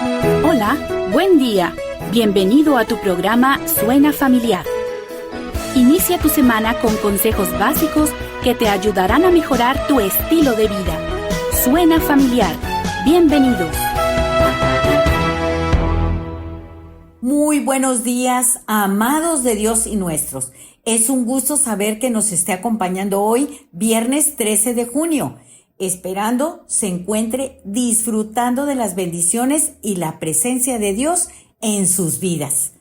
Hola, buen día. Bienvenido a tu programa Suena Familiar. Inicia tu semana con consejos básicos que te ayudarán a mejorar tu estilo de vida. Suena Familiar. Bienvenidos. Muy buenos días, amados de Dios y nuestros. Es un gusto saber que nos esté acompañando hoy, viernes 13 de junio. Esperando se encuentre disfrutando de las bendiciones y la presencia de Dios en sus vidas.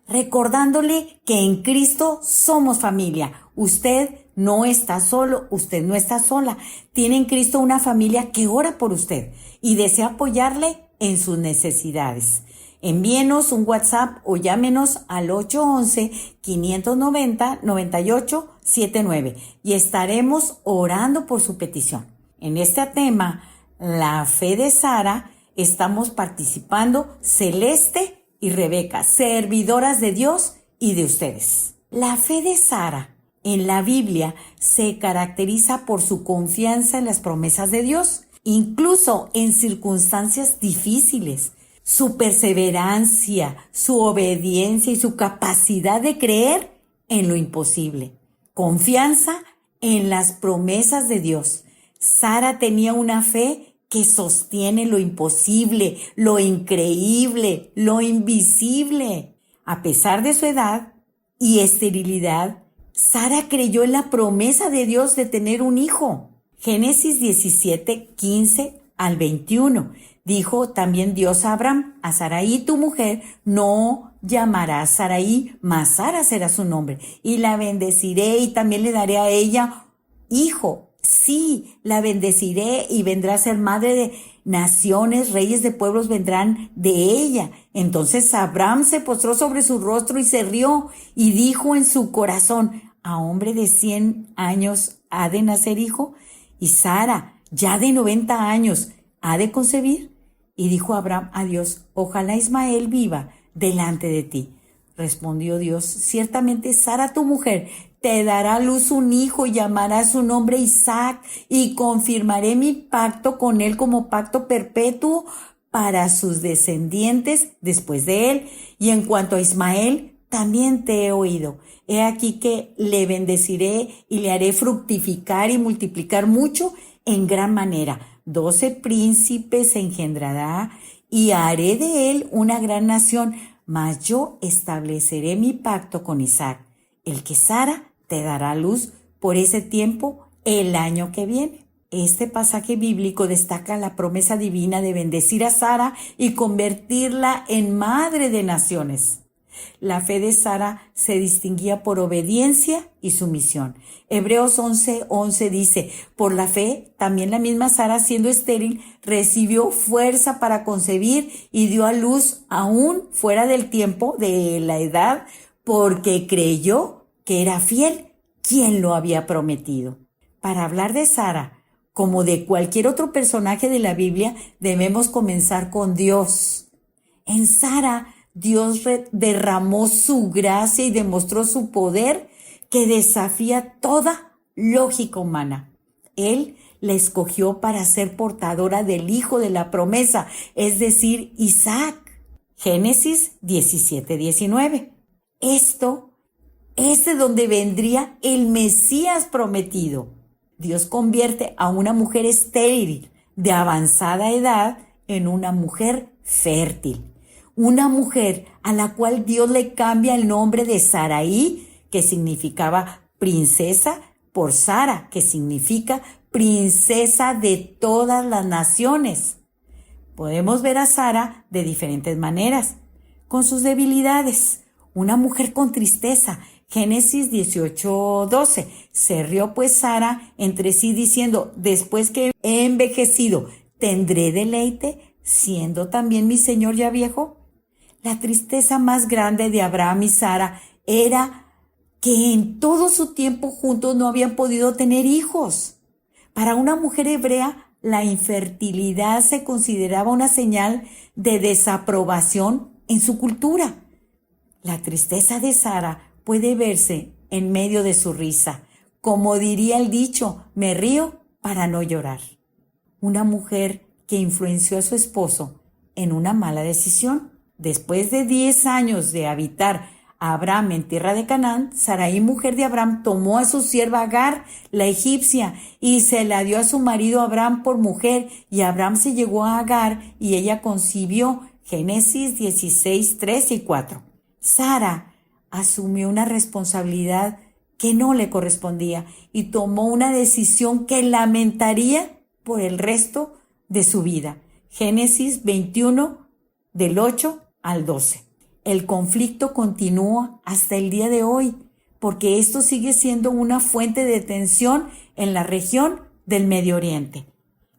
Recordándole que en Cristo somos familia. Usted no está solo, usted no está sola. Tiene en Cristo una familia que ora por usted y desea apoyarle en sus necesidades. Envíenos un WhatsApp o llámenos al 811-590-9879 y estaremos orando por su petición. En este tema, la fe de Sara, estamos participando Celeste y Rebeca, servidoras de Dios y de ustedes. La fe de Sara en la Biblia se caracteriza por su confianza en las promesas de Dios, incluso en circunstancias difíciles. Su perseverancia, su obediencia y su capacidad de creer en lo imposible. Confianza en las promesas de Dios. Sara tenía una fe que sostiene lo imposible, lo increíble, lo invisible. A pesar de su edad y esterilidad, Sara creyó en la promesa de Dios de tener un hijo. Génesis 17, 15 al 21. Dijo también Dios a Abraham: a Sarai tu mujer no llamarás Sarai, mas Sara será su nombre, y la bendeciré y también le daré a ella hijo. Sí, la bendeciré y vendrá a ser madre de naciones, reyes de pueblos vendrán de ella. Entonces Abraham se postró sobre su rostro y se rió y dijo en su corazón: ¿a hombre de 100 años ha de nacer hijo? Y Sara, ya de 90 años, ¿ha de concebir? Y dijo Abraham a Dios: ojalá Ismael viva delante de ti. Respondió Dios: ciertamente Sara tu mujer te dará a luz un hijo y llamará su nombre Isaac, y confirmaré mi pacto con él como pacto perpetuo para sus descendientes después de él. Y en cuanto a Ismael, también te he oído. He aquí que le bendeciré y le haré fructificar y multiplicar mucho en gran manera. 12 príncipes engendrará y haré de él una gran nación, mas yo estableceré mi pacto con Isaac, el que Sara te dará luz por ese tiempo el año que viene. Este pasaje bíblico destaca la promesa divina de bendecir a Sara y convertirla en madre de naciones. La fe de Sara se distinguía por obediencia y sumisión. Hebreos 11:11 dice: por la fe, también la misma Sara, siendo estéril, recibió fuerza para concebir y dio a luz aún fuera del tiempo de la edad, porque creyó que era fiel quien lo había prometido. Para hablar de Sara, como de cualquier otro personaje de la Biblia, debemos comenzar con Dios. En Sara, Dios derramó su gracia y demostró su poder que desafía toda lógica humana. Él la escogió para ser portadora del hijo de la promesa, es decir, Isaac. Génesis 17:19. Esto es de donde vendría el Mesías prometido. Dios convierte a una mujer estéril de avanzada edad en una mujer fértil. Una mujer a la cual Dios le cambia el nombre de Sarai, que significaba princesa, por Sara, que significa princesa de todas las naciones. Podemos ver a Sara de diferentes maneras, con sus debilidades. Una mujer con tristeza. Génesis 18:12. Se rió pues Sara entre sí diciendo: después que he envejecido, ¿tendré deleite, siendo también mi señor ya viejo? La tristeza más grande de Abraham y Sara era que en todo su tiempo juntos no habían podido tener hijos. Para una mujer hebrea, la infertilidad se consideraba una señal de desaprobación en su cultura. La tristeza de Sara puede verse en medio de su risa. Como diría el dicho: me río para no llorar. Una mujer que influenció a su esposo en una mala decisión. Después de 10 años de habitar Abraham en tierra de Canaán, Sarai, mujer de Abraham, tomó a su sierva Agar, la egipcia, y se la dio a su marido Abraham por mujer, y Abraham se llegó a Agar, y ella concibió. Génesis 16, 3 y 4. Sara asumió una responsabilidad que no le correspondía y tomó una decisión que lamentaría por el resto de su vida. Génesis 21, del 8 al 12. El conflicto continúa hasta el día de hoy, porque esto sigue siendo una fuente de tensión en la región del Medio Oriente.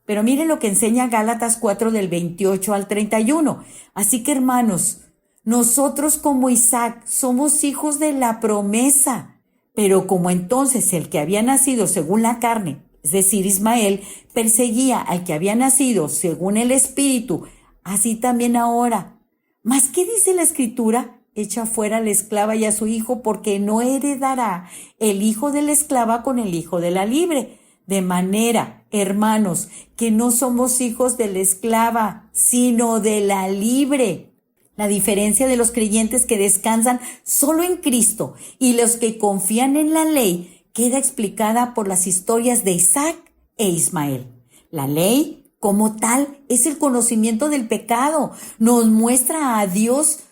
Pero miren lo que enseña Gálatas 4 del 28 al 31. Así que, hermanos, nosotros como Isaac somos hijos de la promesa, pero como entonces el que había nacido según la carne, es decir, Ismael, perseguía al que había nacido según el Espíritu, así también ahora. ¿Mas qué dice la Escritura? Echa fuera a la esclava y a su hijo, porque no heredará el hijo de la esclava con el hijo de la libre. De manera, hermanos, que no somos hijos de la esclava, sino de la libre. La diferencia de los creyentes que descansan solo en Cristo y los que confían en la ley queda explicada por las historias de Isaac e Ismael. La ley, como tal, es el conocimiento del pecado. Nos muestra a Dios,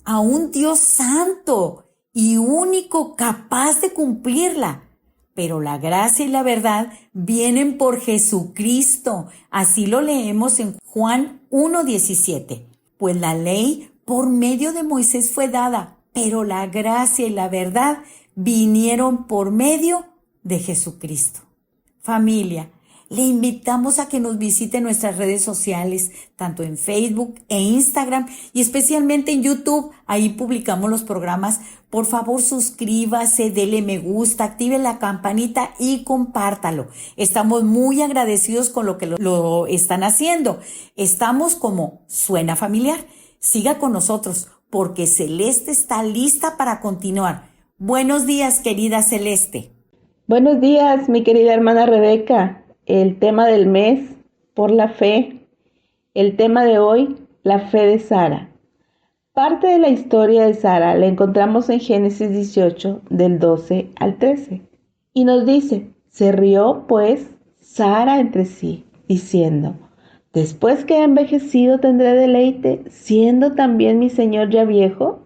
a un Dios santo y único capaz de cumplirla. Pero la gracia y la verdad vienen por Jesucristo. Así lo leemos en Juan 1:17. Pues la ley por medio de Moisés fue dada, pero la gracia y la verdad vinieron por medio de Jesucristo. Familia, le invitamos a que nos visite en nuestras redes sociales, tanto en Facebook e Instagram y especialmente en YouTube. Ahí publicamos los programas. Por favor, suscríbase, dele me gusta, active la campanita y compártalo. Estamos muy agradecidos con lo que lo están haciendo. Estamos como Suena Familiar. Siga con nosotros porque Celeste está lista para continuar. Buenos días, querida Celeste. Buenos días, mi querida hermana Rebeca. El tema del mes, por la fe. El tema de hoy, la fe de Sara. Parte de la historia de Sara la encontramos en Génesis 18, del 12 al 13. Y nos dice, se rió pues Sara entre sí, diciendo, después que he envejecido tendré deleite, siendo también mi señor ya viejo.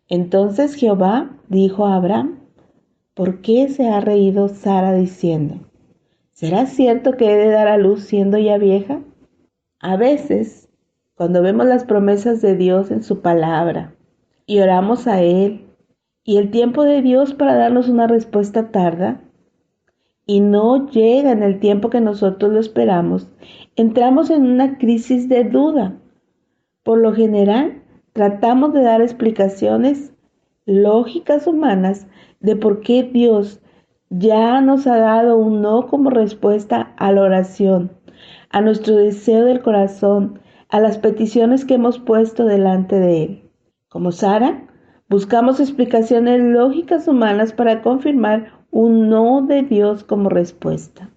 Entonces Jehová dijo a Abraham, ¿por qué se ha reído Sara diciendo, ¿será cierto que he de dar a luz siendo ya vieja? A veces, cuando vemos las promesas de Dios en su palabra y oramos a Él, y el tiempo de Dios para darnos una respuesta tarda, y no llega en el tiempo que nosotros lo esperamos, entramos en una crisis de duda. Por lo general, tratamos de dar explicaciones lógicas humanas de por qué Dios ya nos ha dado un no como respuesta a la oración, a nuestro deseo del corazón, a las peticiones que hemos puesto delante de Él. Como Sara, buscamos explicaciones lógicas humanas para confirmar un no de Dios como respuesta.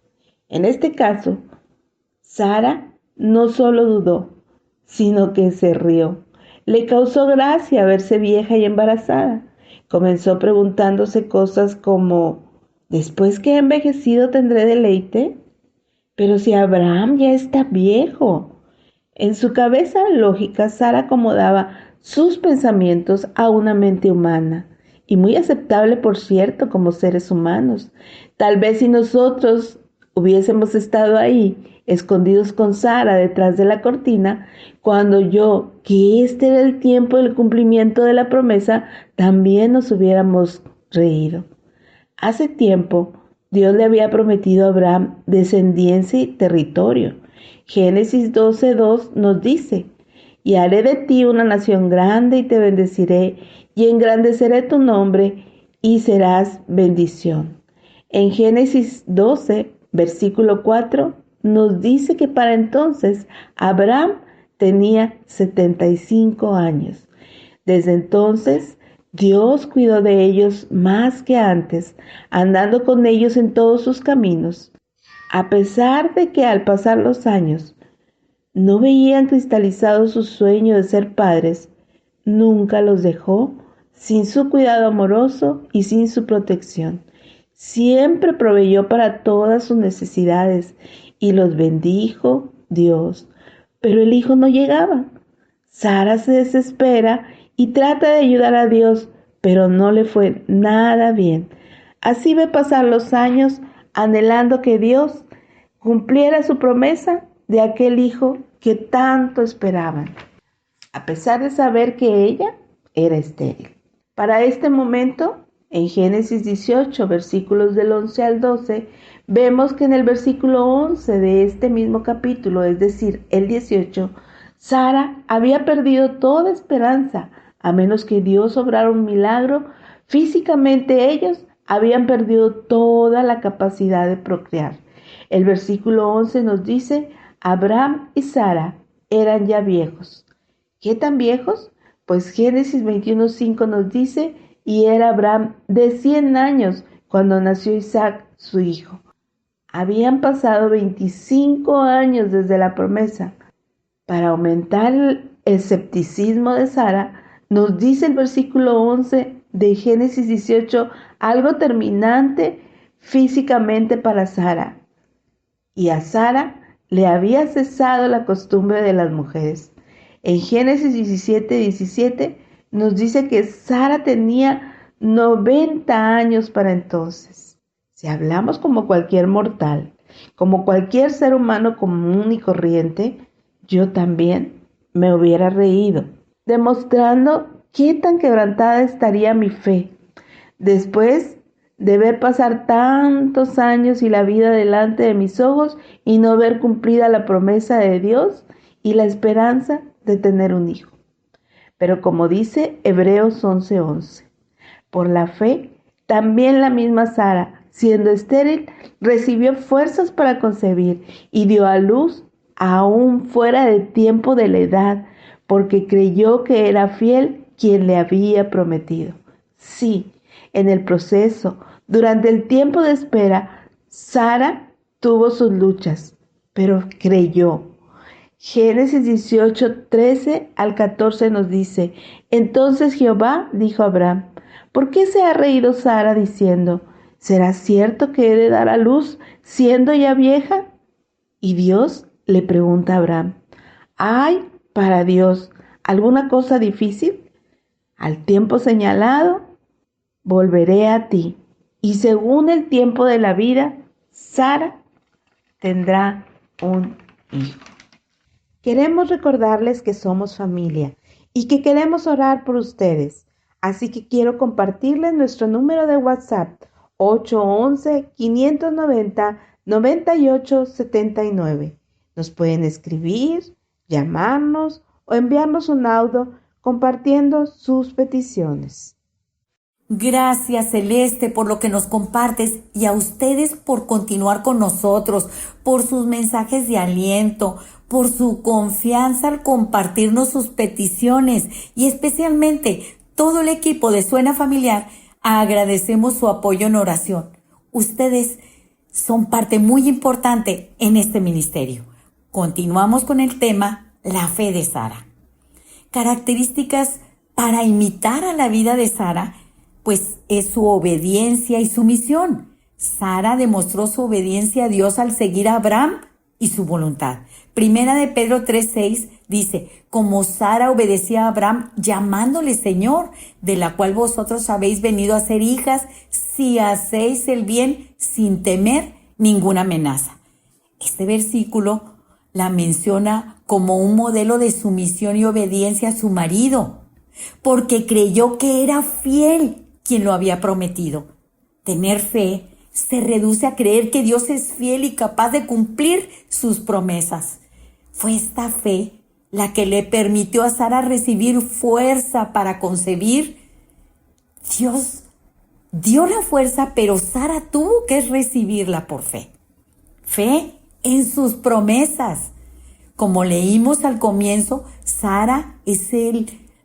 En este caso, Sara no solo dudó, sino que se rió. Le causó gracia verse vieja y embarazada. Comenzó preguntándose cosas como, ¿después que he envejecido tendré deleite? Pero si Abraham ya está viejo. En su cabeza lógica, Sara acomodaba sus pensamientos a una mente humana, y muy aceptable, por cierto, como seres humanos. Tal vez si nosotros hubiésemos estado ahí, escondidos con Sara detrás de la cortina, cuando oyó que este era el tiempo del cumplimiento de la promesa, también nos hubiéramos reído. Hace tiempo, Dios le había prometido a Abraham descendencia y territorio. Génesis 12:2 nos dice, y haré de ti una nación grande y te bendeciré y engrandeceré tu nombre y serás bendición. En Génesis 12, versículo 4, nos dice que para entonces Abraham tenía 75 años. Desde entonces, Dios cuidó de ellos más que antes, andando con ellos en todos sus caminos. A pesar de que al pasar los años no veían cristalizado su sueño de ser padres, nunca los dejó sin su cuidado amoroso y sin su protección. Siempre proveyó para todas sus necesidades y los bendijo Dios. Pero el hijo no llegaba. Sara se desespera y trata de ayudar a Dios, pero no le fue nada bien. Así ve pasar los años anhelando que Dios cumpliera su promesa de aquel hijo que tanto esperaban, a pesar de saber que ella era estéril. Para este momento, en Génesis 18, versículos del 11 al 12, vemos que en el versículo 11 de este mismo capítulo, es decir, el 18, Sara había perdido toda esperanza, a menos que Dios obrara un milagro. Físicamente ellos habían perdido toda la capacidad de procrear. El versículo 11 nos dice: Abraham y Sara eran ya viejos. ¿Qué tan viejos? Pues Génesis 21:5 nos dice: y era Abraham de 100 años cuando nació Isaac, su hijo. Habían pasado 25 años desde la promesa. Para aumentar el escepticismo de Sara, nos dice el versículo 11 de Génesis 18 algo terminante físicamente para Sara. Y a Sara le había cesado la costumbre de las mujeres. En Génesis 17:17 nos dice que Sara tenía 90 años para entonces. Si hablamos como cualquier mortal, como cualquier ser humano común y corriente, yo también me hubiera reído, demostrando qué tan quebrantada estaría mi fe después de ver pasar tantos años y la vida delante de mis ojos y no ver cumplida la promesa de Dios y la esperanza de tener un hijo. Pero como dice Hebreos 11:11, por la fe, también la misma Sara, siendo estéril, recibió fuerzas para concebir y dio a luz aún fuera de tiempo de la edad, porque creyó que era fiel quien le había prometido. Sí, en el proceso, durante el tiempo de espera, Sara tuvo sus luchas, pero creyó. Génesis 18:13 al 14 nos dice: entonces Jehová dijo a Abraham: ¿por qué se ha reído Sara diciendo: ¿será cierto que he de dar a luz siendo ya vieja? Y Dios le pregunta a Abraham: ¿hay para Dios alguna cosa difícil? Al tiempo señalado volveré a ti, y según el tiempo de la vida, Sara tendrá un hijo. Queremos recordarles que somos familia y que queremos orar por ustedes. Así que quiero compartirles nuestro número de WhatsApp: 811-590-9879. Nos pueden escribir, llamarnos o enviarnos un audio compartiendo sus peticiones. Gracias, Celeste, por lo que nos compartes, y a ustedes por continuar con nosotros, por sus mensajes de aliento, por su confianza al compartirnos sus peticiones, y especialmente todo el equipo de Suena Familiar. Agradecemos su apoyo en oración. Ustedes son parte muy importante en este ministerio. Continuamos con el tema: la fe de Sara. Características para imitar a la vida de Sara, pues es su obediencia y sumisión. Sara demostró su obediencia a Dios al seguir a Abraham y su voluntad. Primera de Pedro 3:6 dice: como Sara obedecía a Abraham llamándole Señor, de la cual vosotros habéis venido a ser hijas, si hacéis el bien sin temer ninguna amenaza. Este versículo la menciona como un modelo de sumisión y obediencia a su marido, porque creyó que era fiel quien lo había prometido. Tener fe se reduce a creer que Dios es fiel y capaz de cumplir sus promesas. Fue esta fe la que le permitió a Sara recibir fuerza para concebir. Dios dio la fuerza, pero Sara tuvo que recibirla por fe. Fe en sus promesas. Como leímos al comienzo, Sara es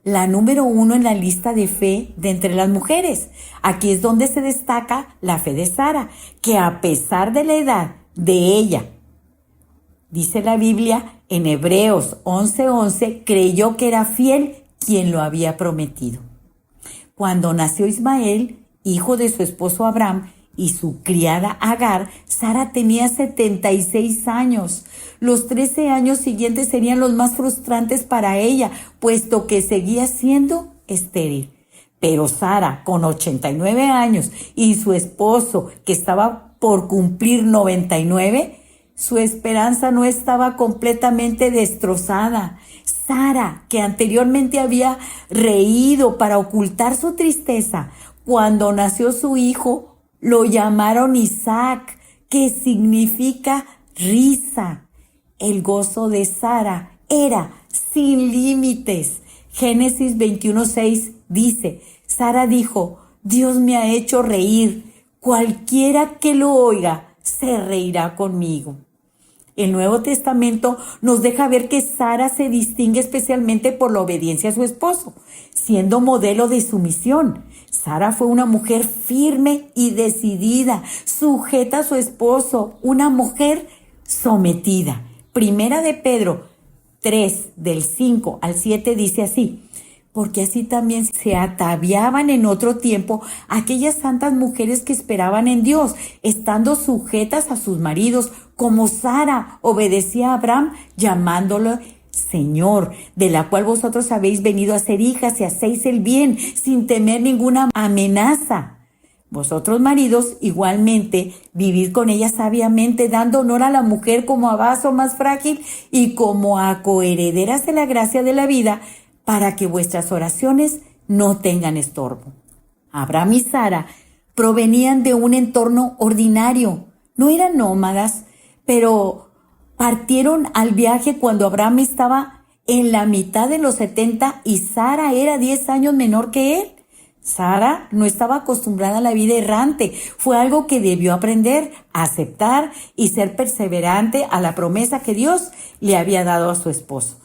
la número 1 en la lista de fe de entre las mujeres. Aquí es donde se destaca la fe de Sara, que a pesar de la edad de ella Dice la Biblia en Hebreos 11:11, creyó que era fiel quien lo había prometido. Cuando nació Ismael, hijo de su esposo Abraham, y su criada Agar, Sara tenía 76 años. Los 13 años siguientes serían los más frustrantes para ella, puesto que seguía siendo estéril. Pero Sara, con 89 años, y su esposo, que estaba por cumplir 99, su esperanza no estaba completamente destrozada. Sara, que anteriormente había reído para ocultar su tristeza, cuando nació su hijo, lo llamaron Isaac, que significa risa. El gozo de Sara era sin límites. Génesis 21:6 dice, Sara dijo, Dios me ha hecho reír, cualquiera que lo oiga se reirá conmigo. El Nuevo Testamento nos deja ver que Sara se distingue especialmente por la obediencia a su esposo, siendo modelo de sumisión. Sara fue una mujer firme y decidida, sujeta a su esposo, una mujer sometida. Primera de Pedro 3, del 5 al 7 dice así, porque así también se ataviaban en otro tiempo aquellas santas mujeres que esperaban en Dios, estando sujetas a sus maridos, como Sara obedecía a Abraham, llamándolo Señor, de la cual vosotros habéis venido a ser hijas y hacéis el bien, sin temer ninguna amenaza. Vosotros, maridos, igualmente, vivid con ella sabiamente, dando honor a la mujer como a vaso más frágil y como a coherederas de la gracia de la vida, para que vuestras oraciones no tengan estorbo. Abraham y Sara provenían de un entorno ordinario, no eran nómadas, pero partieron al viaje cuando Abraham estaba en la mitad de los 70 y Sara era 10 años menor que él. Sara no estaba acostumbrada a la vida errante, fue algo que debió aprender, aceptar y ser perseverante a la promesa que Dios le había dado a su esposo.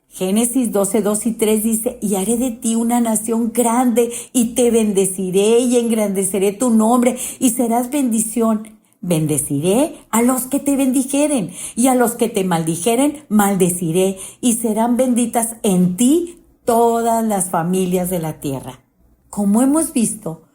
Génesis 12:2 y 3 dice, y haré de ti una nación grande y te bendeciré y engrandeceré tu nombre y serás bendición. Bendeciré a los que te bendijeren y a los que te maldijeren maldeciré y serán benditas en ti todas las familias de la tierra. Como hemos visto,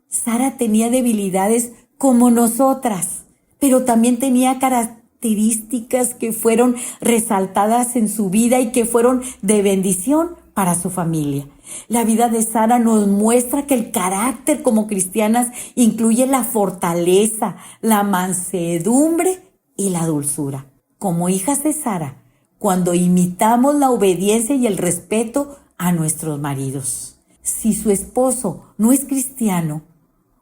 Sara tenía debilidades como nosotras, pero también tenía características que fueron resaltadas en su vida y que fueron de bendición para su familia. La vida de Sara nos muestra que el carácter como cristianas incluye la fortaleza, la mansedumbre y la dulzura. Como hijas de Sara, cuando imitamos la obediencia y el respeto a nuestros maridos. Si su esposo no es cristiano,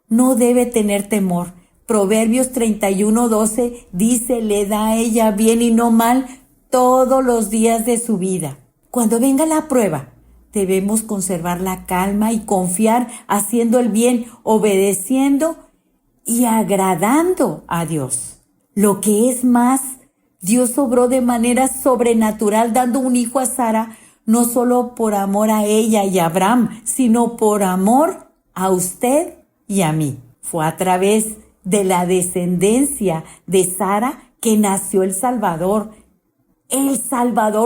no debe tener temor. Proverbios 31:12 dice, le da a ella bien y no mal todos los días de su vida. Cuando venga la prueba, debemos conservar la calma y confiar haciendo el bien, obedeciendo y agradando a Dios. Lo que es más, Dios obró de manera sobrenatural dando un hijo a Sara, no solo por amor a ella y a Abraham, sino por amor a usted y a mí. Fue a través de la descendencia de Sara que nació el Salvador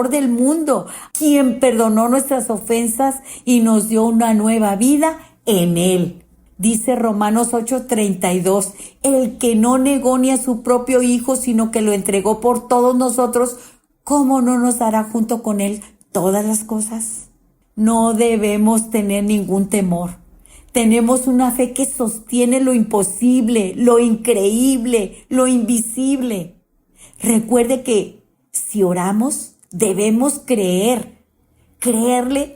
del mundo, quien perdonó nuestras ofensas y nos dio una nueva vida en Él. Dice Romanos 8:32, el que no negó ni a su propio Hijo, sino que lo entregó por todos nosotros, ¿cómo no nos dará junto con Él todas las cosas? No debemos tener ningún temor. Tenemos una fe que sostiene lo imposible, lo increíble, lo invisible. Recuerde que si oramos, debemos creerle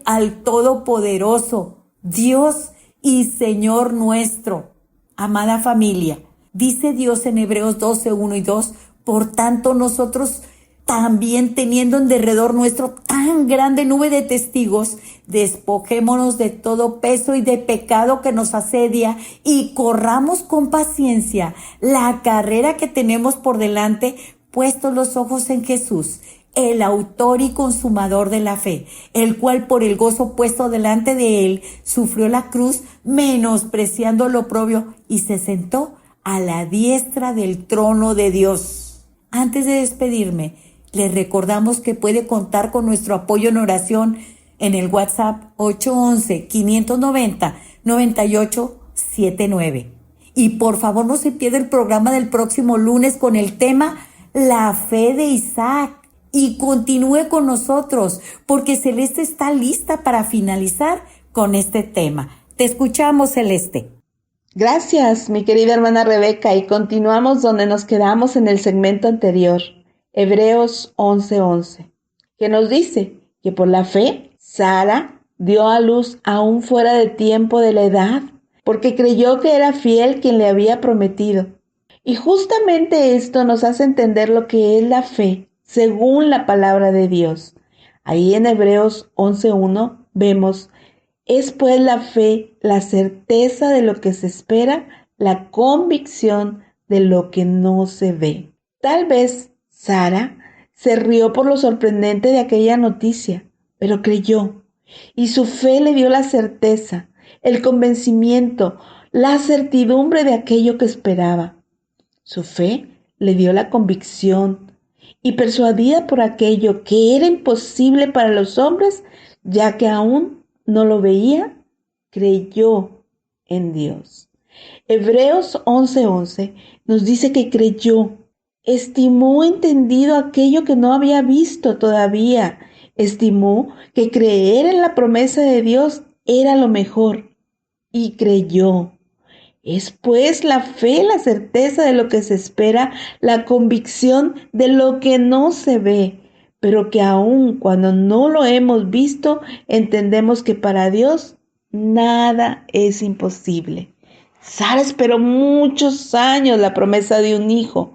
al Todopoderoso, Dios y Señor nuestro. Amada familia, dice Dios en Hebreos 12:1 y 2, por tanto nosotros también teniendo en derredor nuestro tan grande nube de testigos, despojémonos de todo peso y de pecado que nos asedia y corramos con paciencia la carrera que tenemos por delante, puestos los ojos en Jesús, el autor y consumador de la fe, el cual por el gozo puesto delante de él sufrió la cruz, menospreciando lo oprobio, y se sentó a la diestra del trono de Dios. Antes de despedirme, Les recordamos que puede contar con nuestro apoyo en oración en el WhatsApp 811-590-9879. Y por favor no se pierda el programa del próximo lunes con el tema La fe de Isaac. Y continúe con nosotros porque Celeste está lista para finalizar con este tema. Te escuchamos, Celeste. Gracias, mi querida hermana Rebeca, y continuamos donde nos quedamos en el segmento anterior, Hebreos 11:11, que nos dice que por la fe, Sara dio a luz aún fuera de tiempo de la edad, porque creyó que era fiel quien le había prometido. Y justamente esto nos hace entender lo que es la fe, según la palabra de Dios. Ahí en Hebreos 11:1 vemos: es pues la fe, la certeza de lo que se espera, la convicción de lo que no se ve. Tal vez Sara se rió por lo sorprendente de aquella noticia, pero creyó. Y su fe le dio la certeza, el convencimiento, la certidumbre de aquello que esperaba. Su fe le dio la convicción, y persuadida por aquello que era imposible para los hombres, ya que aún no lo veía, creyó en Dios. Hebreos 11:11 nos dice que creyó, estimó entendido aquello que no había visto todavía, estimó que creer en la promesa de Dios era lo mejor y creyó. Es pues la fe, la certeza de lo que se espera, la convicción de lo que no se ve, pero que aun cuando no lo hemos visto, entendemos que para Dios nada es imposible. Sara esperó muchos años la promesa de un hijo,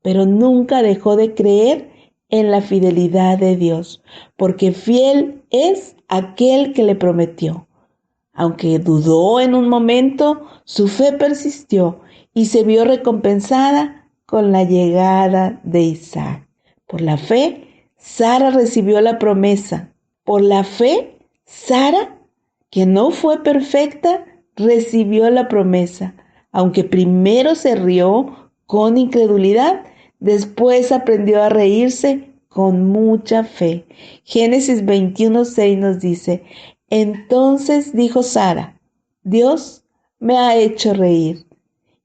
pero nunca dejó de creer en la fidelidad de Dios, porque fiel es aquel que le prometió. Aunque dudó en un momento, su fe persistió y se vio recompensada con la llegada de Isaac. Por la fe, Sara recibió la promesa. Por la fe, Sara, que no fue perfecta, recibió la promesa. Aunque primero se rió con incredulidad, después aprendió a reírse con mucha fe. Génesis 21:6 nos dice: entonces dijo Sara: Dios me ha hecho reír,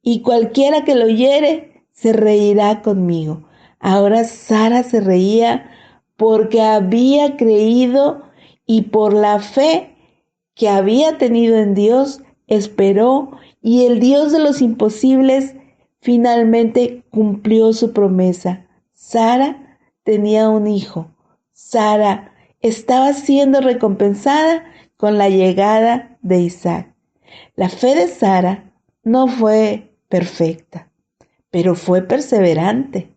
y cualquiera que lo oyere se reirá conmigo. Ahora Sara se reía porque había creído, y por la fe que había tenido en Dios, esperó, y el Dios de los imposibles finalmente cumplió su promesa. Sara tenía un hijo. Sara estaba siendo recompensada con la llegada de Isaac. La fe de Sara no fue perfecta, pero fue perseverante.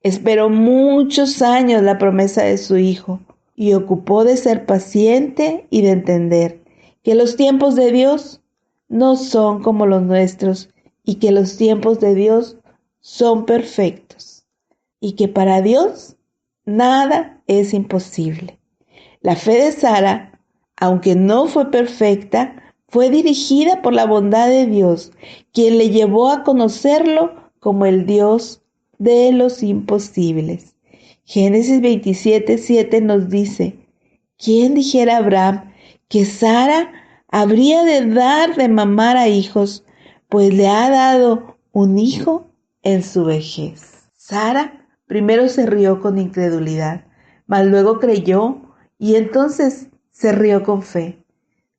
Esperó muchos años la promesa de su hijo y ocupó de ser paciente y de entender que los tiempos de Dios no son como los nuestros y que los tiempos de Dios son perfectos y que para Dios nada es imposible. La fe de Sara, aunque no fue perfecta, fue dirigida por la bondad de Dios, quien le llevó a conocerlo como el Dios de los imposibles. Génesis 27:7 nos dice: ¿quién dijera a Abraham que Sara habría de dar de mamar a hijos, pues le ha dado un hijo en su vejez? Sara primero se rió con incredulidad, mas luego creyó y entonces se rió con fe.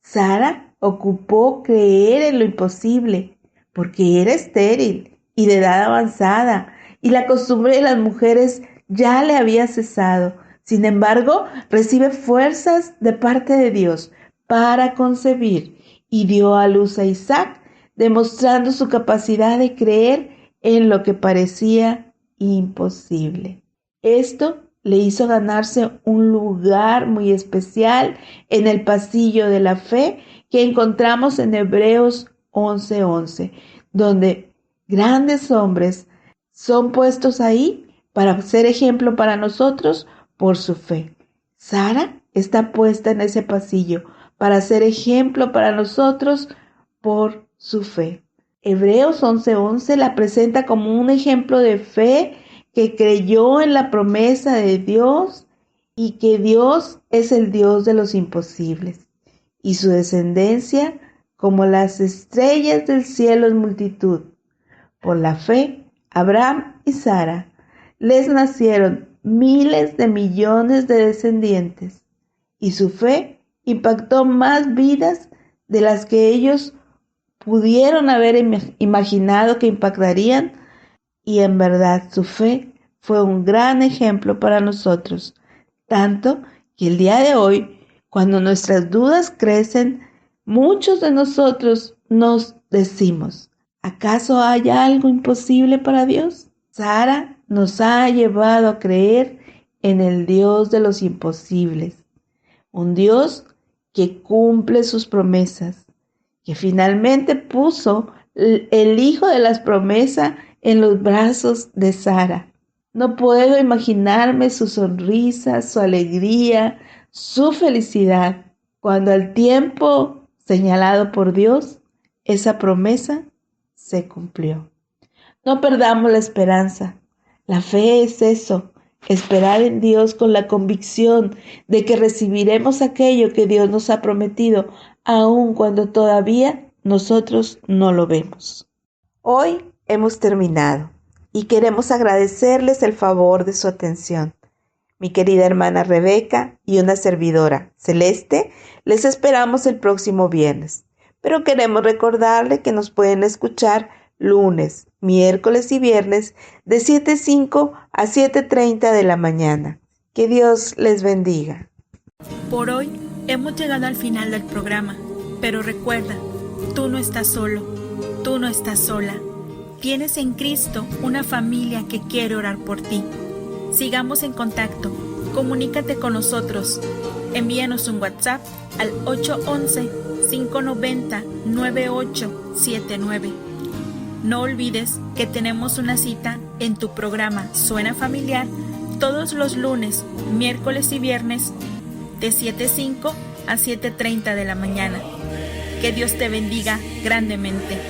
Sara ocupó creer en lo imposible, porque era estéril y de edad avanzada, y la costumbre de las mujeres ya le había cesado. Sin embargo, recibe fuerzas de parte de Dios para concebir y dio a luz a Isaac, demostrando su capacidad de creer en lo que parecía imposible. Esto le hizo ganarse un lugar muy especial en el pasillo de la fe que encontramos en Hebreos 11:11, donde grandes hombres son puestos ahí para ser ejemplo para nosotros por su fe. Sara está puesta en ese pasillo para ser ejemplo para nosotros por su fe. Hebreos 11:11 la presenta como un ejemplo de fe que creyó en la promesa de Dios y que Dios es el Dios de los imposibles, y su descendencia como las estrellas del cielo en multitud. Por la fe, Abraham y Sara les nacieron miles de millones de descendientes, y su fe impactó más vidas de las que ellos pudieron haber imaginado que impactarían, y en verdad su fe fue un gran ejemplo para nosotros, tanto que el día de hoy, cuando nuestras dudas crecen, muchos de nosotros nos decimos, ¿acaso hay algo imposible para Dios? Sara nos ha llevado a creer en el Dios de los imposibles, un Dios que cumple sus promesas, que finalmente puso el hijo de las promesas en los brazos de Sara. No puedo imaginarme su sonrisa, su alegría, su felicidad, cuando al tiempo señalado por Dios, esa promesa se cumplió. No perdamos la esperanza. La fe es eso, esperar en Dios con la convicción de que recibiremos aquello que Dios nos ha prometido, aun cuando todavía nosotros no lo vemos. Hoy hemos terminado y queremos agradecerles el favor de su atención. Mi querida hermana Rebeca y una servidora, Celeste, les esperamos el próximo viernes. Pero queremos recordarle que nos pueden escuchar lunes, miércoles y viernes de 7:05 a 7:30 de la mañana. Que Dios les bendiga. Por hoy hemos llegado al final del programa, pero recuerda, tú no estás solo, tú no estás sola. Tienes en Cristo una familia que quiere orar por ti. Sigamos en contacto, comunícate con nosotros. Envíanos un WhatsApp al 811-590-9879. No olvides que tenemos una cita en tu programa Suena Familiar todos los lunes, miércoles y viernes de 7:05 a 7:30 de la mañana. Que Dios te bendiga grandemente.